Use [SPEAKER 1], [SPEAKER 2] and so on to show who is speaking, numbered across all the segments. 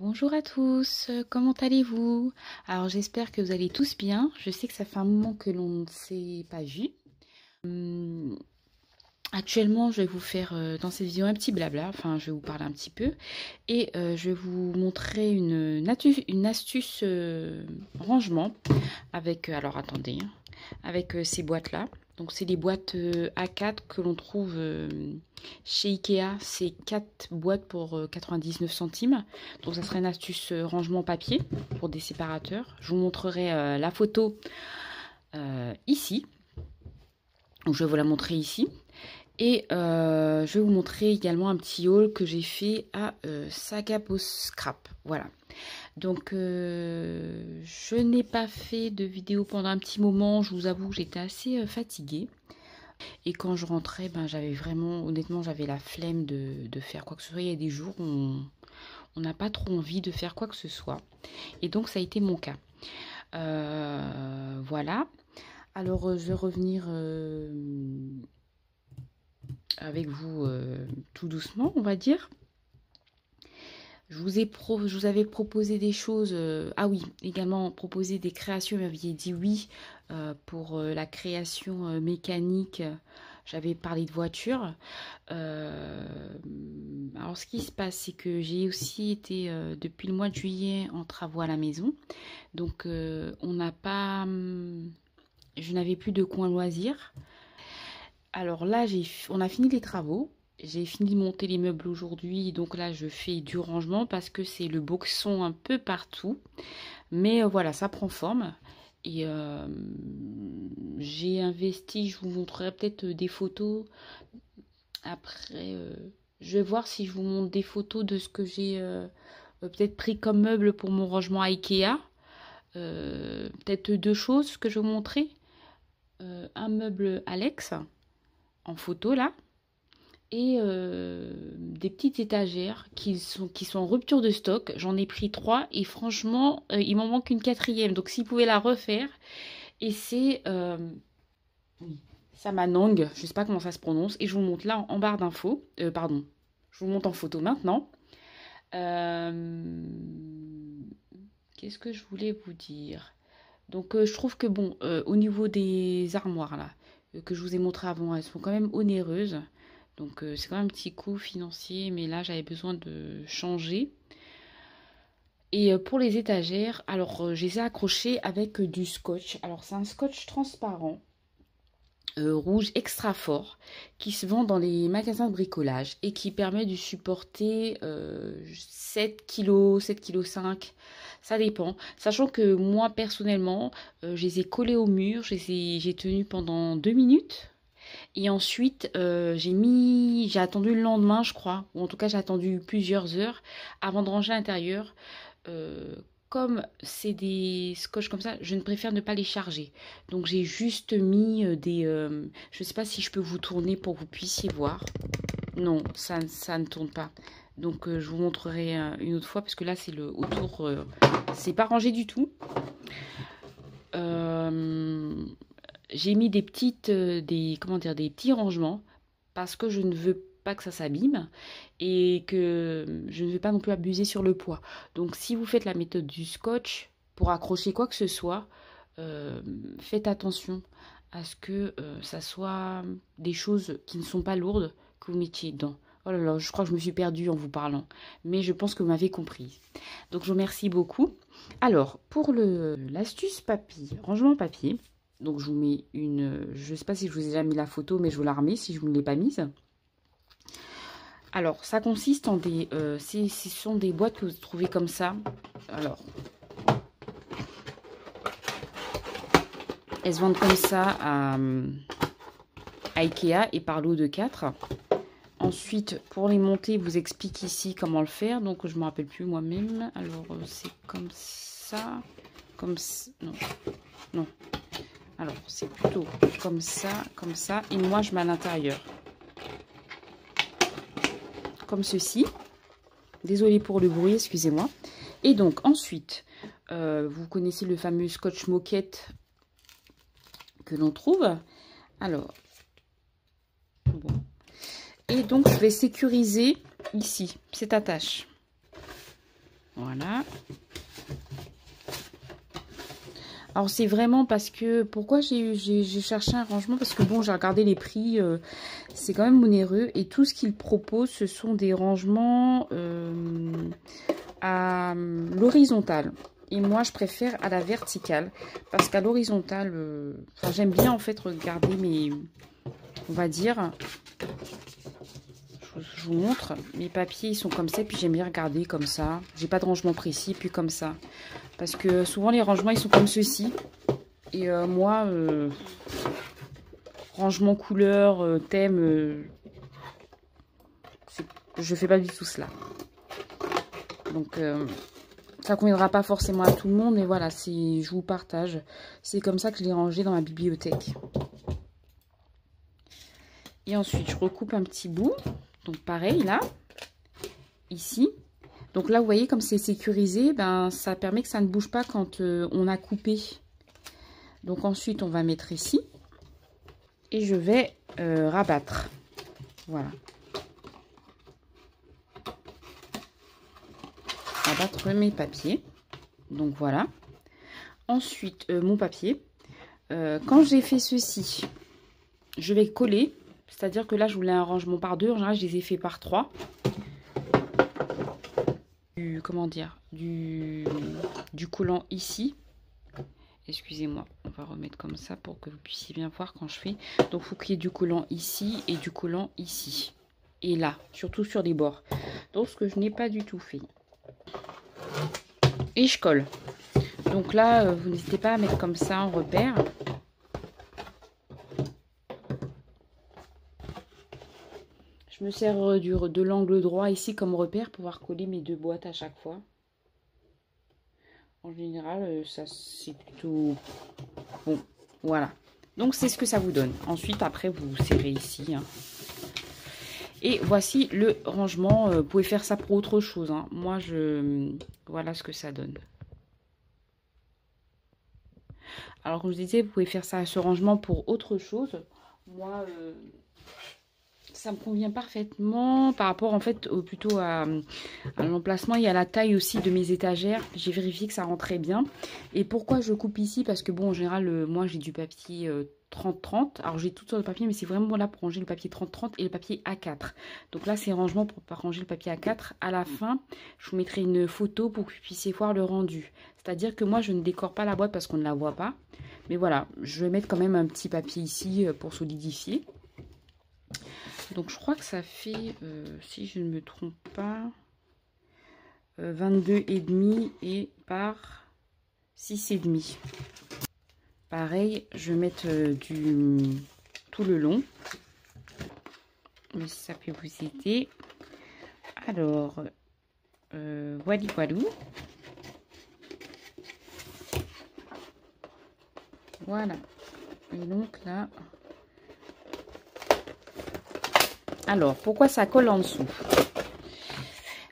[SPEAKER 1] Bonjour à tous, comment allez-vous? Alors j'espère que vous allez tous bien. Je sais que ça fait un moment que l'on ne s'est pas vu. Actuellement, je vais vous faire dans cette vidéo un petit blabla, enfin je vais vous parler un petit peu et je vais vous montrer une astuce rangement avec, alors attendez, hein, avec ces boîtes-là. Donc c'est des boîtes A4 que l'on trouve chez Ikea. C'est 4 boîtes pour 99 centimes. Donc ça serait une astuce rangement papier pour des séparateurs. Je vous montrerai la photo ici. Donc je vais vous la montrer ici. Et je vais vous montrer également un petit haul que j'ai fait à Sagabo Scrap. Voilà. Donc je n'ai pas fait de vidéo pendant un petit moment. Je vous avoue que j'étais assez fatiguée. Et quand je rentrais, ben, j'avais vraiment, honnêtement, j'avais la flemme de faire quoi que ce soit. Il y a des jours où on n'a pas trop envie de faire quoi que ce soit. Et donc ça a été mon cas. Voilà. Alors je vais revenir avec vous tout doucement, on va dire. Je vous avais proposé des choses. Ah oui, également proposé des créations. Vous m'aviez dit oui pour la création mécanique. J'avais parlé de voiture. Alors, ce qui se passe, c'est que j'ai aussi été depuis le mois de juillet en travaux à la maison. Donc, on n'a pas. Je n'avais plus de coin loisir. Alors là, on a fini les travaux. J'ai fini de monter les meubles aujourd'hui, donc là je fais du rangement parce que c'est le boxon un peu partout. Mais voilà, ça prend forme. Et j'ai investi, je vous montrerai peut-être des photos. Après, je vais voir si je vous montre des photos de ce que j'ai peut-être pris comme meuble pour mon rangement à Ikea. Peut-être deux choses que je vais vous montrer. Un meuble Alex en photo là. Et des petites étagères qui sont en rupture de stock. J'en ai pris 3 et franchement, il m'en manque une quatrième. Donc, s'il pouvait la refaire. Et c'est Samanong, je ne sais pas comment ça se prononce. Et je vous montre là en barre d'infos. Pardon, je vous montre en photo maintenant. Qu'est-ce que je voulais vous dire? Donc, je trouve que bon, au niveau des armoires là, que je vous ai montré avant, elles sont quand même onéreuses. Donc c'est quand même un petit coût financier, mais là j'avais besoin de changer. Et pour les étagères, alors je les ai accrochées avec du scotch. Alors c'est un scotch transparent, rouge extra fort, qui se vend dans les magasins de bricolage et qui permet de supporter 7 kg, 7,5 kg. Ça dépend. Sachant que moi personnellement, je les ai collés au mur, j'ai tenu pendant 2 minutes. Et ensuite, j'ai attendu le lendemain, je crois, ou en tout cas j'ai attendu plusieurs heures avant de ranger à l'intérieur. Comme c'est des scotch comme ça, je ne préfère ne pas les charger. Donc j'ai juste mis je ne sais pas si je peux vous tourner pour que vous puissiez voir. Non, ça ne tourne pas. Donc je vous montrerai une autre fois parce que là c'est le autour, c'est pas rangé du tout. J'ai mis des petites, des petits rangements parce que je ne veux pas que ça s'abîme et que je ne veux pas non plus abuser sur le poids. Donc, si vous faites la méthode du scotch pour accrocher quoi que ce soit, faites attention à ce que ça soit des choses qui ne sont pas lourdes que vous mettiez dedans. Oh là là, je crois que je me suis perdue en vous parlant, mais je pense que vous m'avez compris. Donc, je vous remercie beaucoup. Alors, pour l'astuce papier, rangement papier, donc je vous mets je ne sais pas si je vous ai déjà mis la photo, mais je vous la remets si je ne vous l'ai pas mise. Alors, ça consiste en ce sont des boîtes que vous trouvez comme ça. Alors, elles se vendent comme ça à Ikea et par lot de 4. Ensuite, pour les monter, je vous explique ici comment le faire. Donc, je ne me rappelle plus moi-même. Alors, c'est comme ça. Non. Non. Alors, c'est plutôt comme ça. Et moi, je mets à l'intérieur. Comme ceci. Désolée pour le bruit, excusez-moi. Et donc, ensuite, vous connaissez le fameux scotch moquette que l'on trouve. Alors, bon. Et donc, je vais sécuriser ici, cette attache. Voilà. Alors c'est vraiment parce que, pourquoi j'ai cherché un rangement? Parce que bon, j'ai regardé les prix, c'est quand même onéreux. Et tout ce qu'ils proposent, ce sont des rangements à l'horizontale. Et moi, je préfère à la verticale. Parce qu'à l'horizontale, enfin, j'aime bien en fait regarder mes, on va dire, je vous montre, mes papiers, ils sont comme ça. Et puis j'aime bien regarder comme ça. J'ai pas de rangement précis, puis comme ça. Parce que souvent les rangements, ils sont comme ceci. Et moi, rangement couleur, thème, je fais pas du tout cela. Donc, ça conviendra pas forcément à tout le monde, mais voilà, je vous partage. C'est comme ça que je l'ai rangé dans ma bibliothèque. Et ensuite, je recoupe un petit bout. Donc, pareil, là, ici. Donc là, vous voyez, comme c'est sécurisé, ben, ça permet que ça ne bouge pas quand on a coupé. Donc, ensuite, on va mettre ici. Et je vais rabattre. Voilà. Rabattre mes papiers. Donc, voilà. Ensuite, mon papier. Quand j'ai fait ceci, je vais coller. C'est-à-dire que là, je voulais un rangement par 2. En général, je les ai fait par 3. Comment dire, du collant ici. Excusez-moi, on va remettre comme ça pour que vous puissiez bien voir quand je fais. Donc, il faut qu'il y ait du collant ici et du collant ici. Et là, surtout sur les bords. Donc, ce que je n'ai pas du tout fait. Et je colle. Donc là, vous n'hésitez pas à mettre comme ça en repère. Je me sers de l'angle droit ici comme repère pour pouvoir coller mes 2 boîtes à chaque fois. En général, ça c'est plutôt bon. Voilà. Donc c'est ce que ça vous donne. Ensuite, après, vous serrez ici. Hein. Et voici le rangement. Vous pouvez faire ça pour autre chose. Hein. Moi, voilà ce que ça donne. Alors, comme je disais, vous pouvez faire ça, ce rangement pour autre chose. Moi, ça me convient parfaitement par rapport en fait plutôt à l'emplacement et à la taille aussi de mes étagères. J'ai vérifié que ça rentrait bien. Et pourquoi je coupe ici? Parce que bon, en général, moi j'ai du papier 30-30. Alors j'ai toutes sortes de papiers, mais c'est vraiment là pour ranger le papier 30-30 et le papier A4. Donc là, c'est rangement pour ranger le papier A4. À la fin, je vous mettrai une photo pour que vous puissiez voir le rendu. C'est-à-dire que moi, je ne décore pas la boîte parce qu'on ne la voit pas. Mais voilà, je vais mettre quand même un petit papier ici pour solidifier. Donc, je crois que ça fait, si je ne me trompe pas, 22,5 et par 6,5. Pareil, je vais mettre tout le long. Mais ça peut vous aider. Alors, voilà, voilou. Voilà. Et donc là... Alors, pourquoi ça colle en dessous?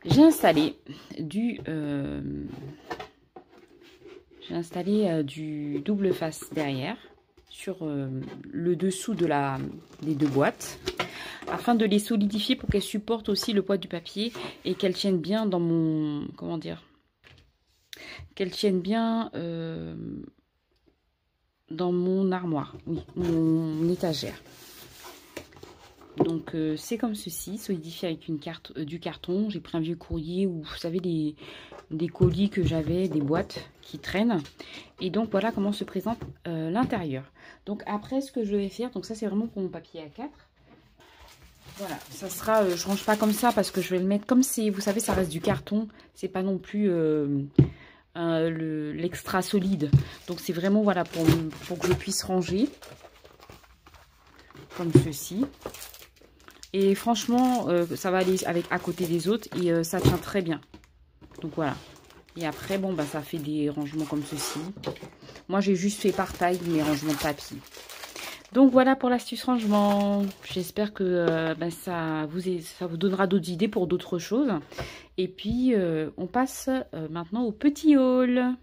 [SPEAKER 1] J'ai installé du double face derrière sur le dessous des 2 boîtes afin de les solidifier pour qu'elles supportent aussi le poids du papier et qu'elles tiennent bien dans mon... Comment dire? Qu'elles tiennent bien dans mon armoire, oui, mon étagère. Donc c'est comme ceci, solidifié avec du carton. J'ai pris un vieux courrier ou vous savez des colis que j'avais, des boîtes qui traînent. Et donc voilà comment se présente l'intérieur. Donc après ce que je vais faire, donc ça c'est vraiment pour mon papier A4. Voilà, ça sera, je range pas comme ça parce que je vais le mettre comme c'est, vous savez ça reste du carton. C'est pas non plus l'extra solide. Donc c'est vraiment voilà pour que je puisse ranger comme ceci. Et franchement, ça va aller avec à côté des autres et ça tient très bien. Donc voilà. Et après, bon, bah, ça fait des rangements comme ceci. Moi, j'ai juste fait par taille mes rangements de papier. Donc voilà pour l'astuce rangement. J'espère que bah, ça vous donnera d'autres idées pour d'autres choses. Et puis, on passe maintenant au petit haul.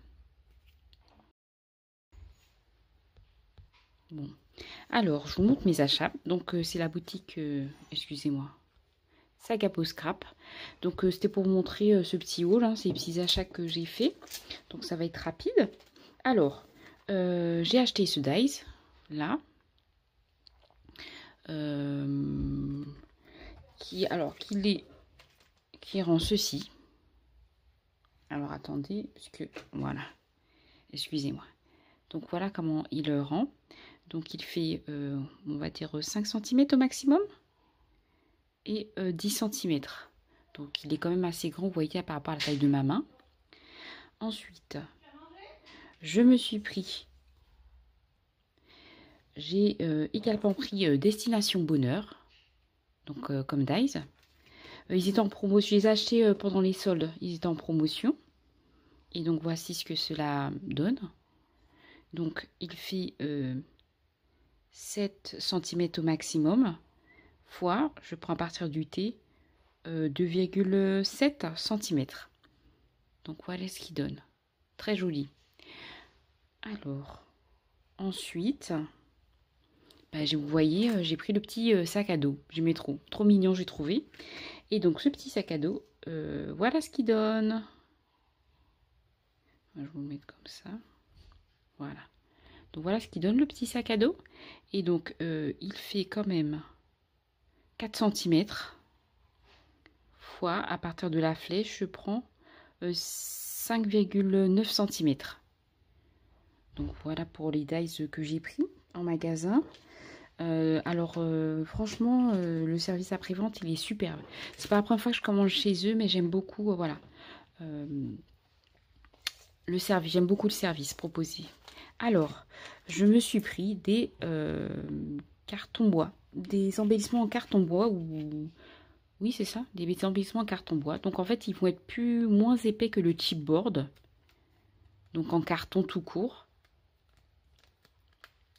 [SPEAKER 1] Bon. Alors, je vous montre mes achats. Donc, c'est la boutique... excusez-moi. sac à peau scrap. Donc c'était pour vous montrer ce petit haul, hein, ces petits achats que j'ai fait. Donc ça va être rapide. Alors, j'ai acheté ce dies, là. Qui rend ceci. Alors attendez, parce que voilà, excusez-moi. Donc voilà comment il le rend. Donc il fait, on va dire 5 cm au maximum et 10 cm. Donc il est quand même assez grand, vous voyez, par rapport à la taille de ma main. Ensuite, je me suis pris, j'ai également pris Destination Bonheur, donc comme dies. Ils étaient en promotion, je les ai achetés pendant les soldes, ils étaient en promotion. Et donc voici ce que cela donne. Donc il fait 7 cm au maximum, fois, je prends à partir du T, 2,7 cm. Donc voilà ce qu'il donne. Très joli. Alors, ensuite, vous voyez, j'ai pris le petit sac à dos. J'aimais trop. Trop mignon, j'ai trouvé. Et donc ce petit sac à dos, voilà ce qu'il donne. Je vais vous le mettre comme ça. Voilà. Donc voilà ce qui donne le petit sac à dos. Et donc il fait quand même 4 cm. Fois, à partir de la flèche, je prends 5,9 cm. Donc voilà pour les dies que j'ai pris en magasin. Franchement, le service après-vente, il est superbe. C'est pas la première fois que je commande chez eux, mais j'aime beaucoup, voilà. Le service, j'aime beaucoup le service proposé. Alors, je me suis pris des cartons bois, des embellissements en carton bois ou oui c'est ça, des embellissements en carton bois. Donc en fait ils vont être moins épais que le chipboard, donc en carton tout court.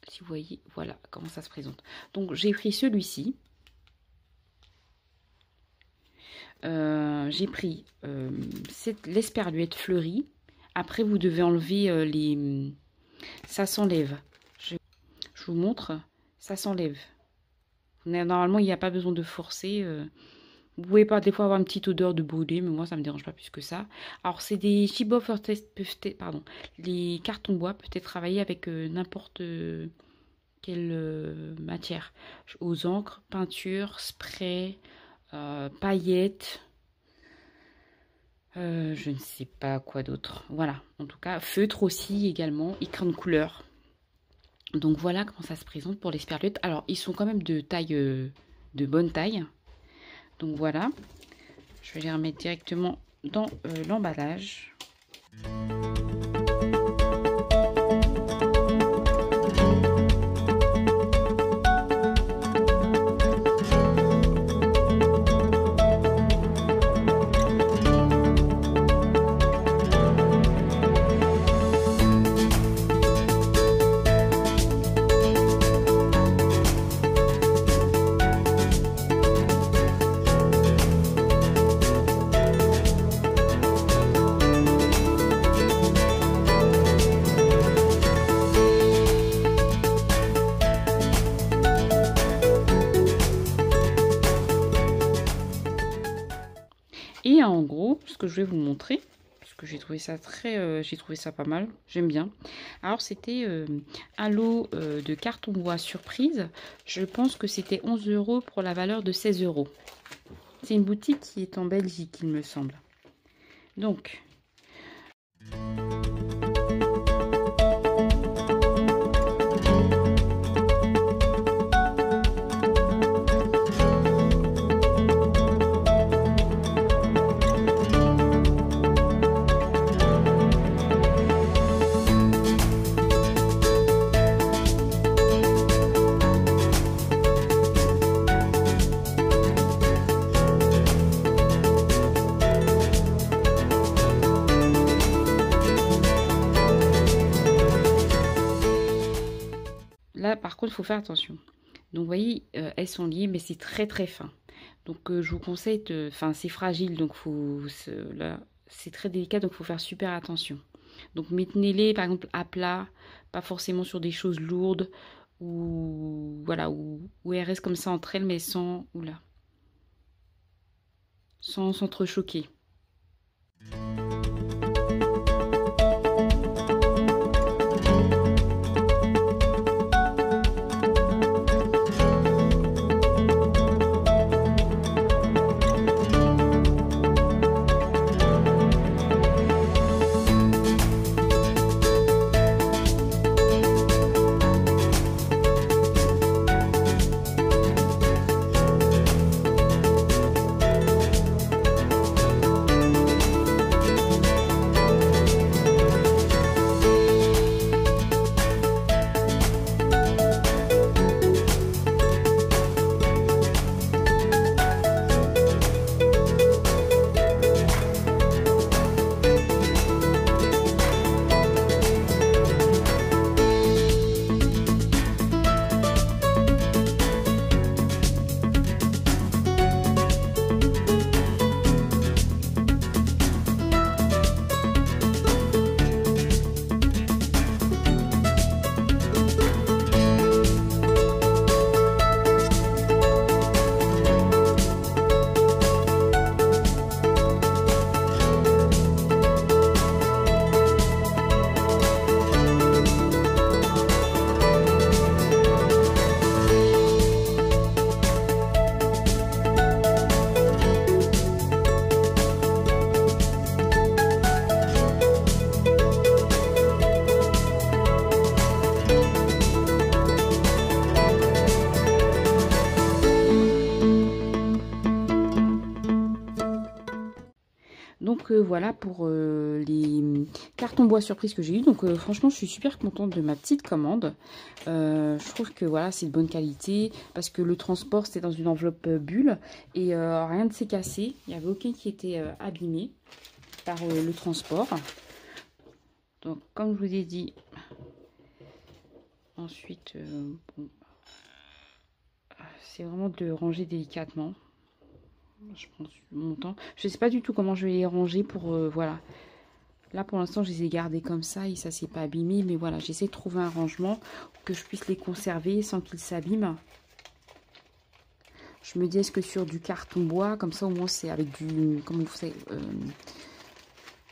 [SPEAKER 1] Si vous voyez, voilà comment ça se présente. Donc j'ai pris celui-ci. J'ai pris l'esperluette fleurie. Après vous devez enlever les... Ça s'enlève. Je vous montre. Ça s'enlève. Normalement, il n'y a pas besoin de forcer. Vous pouvez pas des fois avoir une petite odeur de brûlé, mais moi, ça me dérange pas plus que ça. Alors, c'est des chipboard pardon. Les cartons bois peuvent être travaillés avec n'importe quelle matière. Aux encres, peinture, spray, paillettes. Je ne sais pas quoi d'autre. Voilà, en tout cas, feutre aussi également, écran de couleur. Donc voilà comment ça se présente pour les sperluettes. Alors, ils sont quand même de taille, de bonne taille. Donc voilà, je vais les remettre directement dans l'emballage. Et en gros, ce que je vais vous montrer, parce que j'ai trouvé ça j'ai trouvé ça pas mal, j'aime bien. Alors c'était un lot de carton bois surprise. Je pense que c'était 11 € pour la valeur de 16 €. C'est une boutique qui est en Belgique, il me semble. Donc... Là, par contre, il faut faire attention. Donc, vous voyez, elles sont liées, mais c'est très très fin. Donc, je vous conseille, enfin, c'est fragile, donc là, c'est très délicat, donc il faut faire super attention. Donc, maintenez-les, par exemple, à plat, pas forcément sur des choses lourdes, ou voilà, où elles restent comme ça entre elles, mais sans... Oula. sans s'entrechoquer. Donc voilà pour les cartons bois surprise que j'ai eu. Donc franchement, je suis super contente de ma petite commande. Je trouve que voilà, c'est de bonne qualité parce que le transport, c'était dans une enveloppe bulle et rien ne s'est cassé. Il n'y avait aucun qui était abîmé par le transport. Donc comme je vous ai dit, ensuite, bon, c'est vraiment de ranger délicatement. Je prends mon temps. Je sais pas du tout comment je vais les ranger pour voilà. Là pour l'instant je les ai gardés comme ça et ça s'est pas abîmé, mais voilà, j'essaie de trouver un rangement pour que je puisse les conserver sans qu'ils s'abîment. Je me dis, est-ce que sur du carton bois, comme ça au moins c'est avec du, comment vous savez,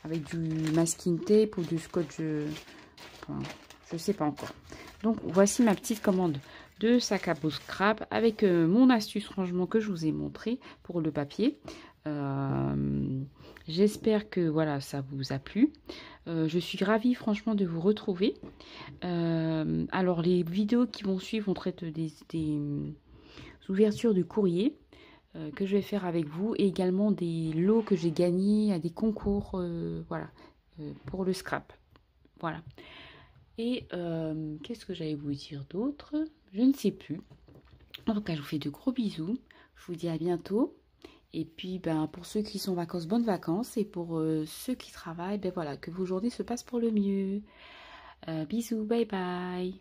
[SPEAKER 1] avec du masking tape ou du scotch, enfin, je sais pas encore. Donc voici ma petite commande de sac à dos scrap avec mon astuce rangement que je vous ai montré pour le papier. J'espère que voilà, ça vous a plu. Je suis ravie franchement de vous retrouver. Alors les vidéos qui vont suivre vont traiter des ouvertures de courrier que je vais faire avec vous et également des lots que j'ai gagnés à des concours voilà, pour le scrap. Voilà. Et qu'est-ce que j'allais vous dire d'autre? Je ne sais plus. En tout cas, je vous fais de gros bisous. Je vous dis à bientôt. Et puis, ben, pour ceux qui sont en vacances, bonnes vacances. Et pour ceux qui travaillent, ben voilà, que vos journées se passent pour le mieux. Bisous, bye bye.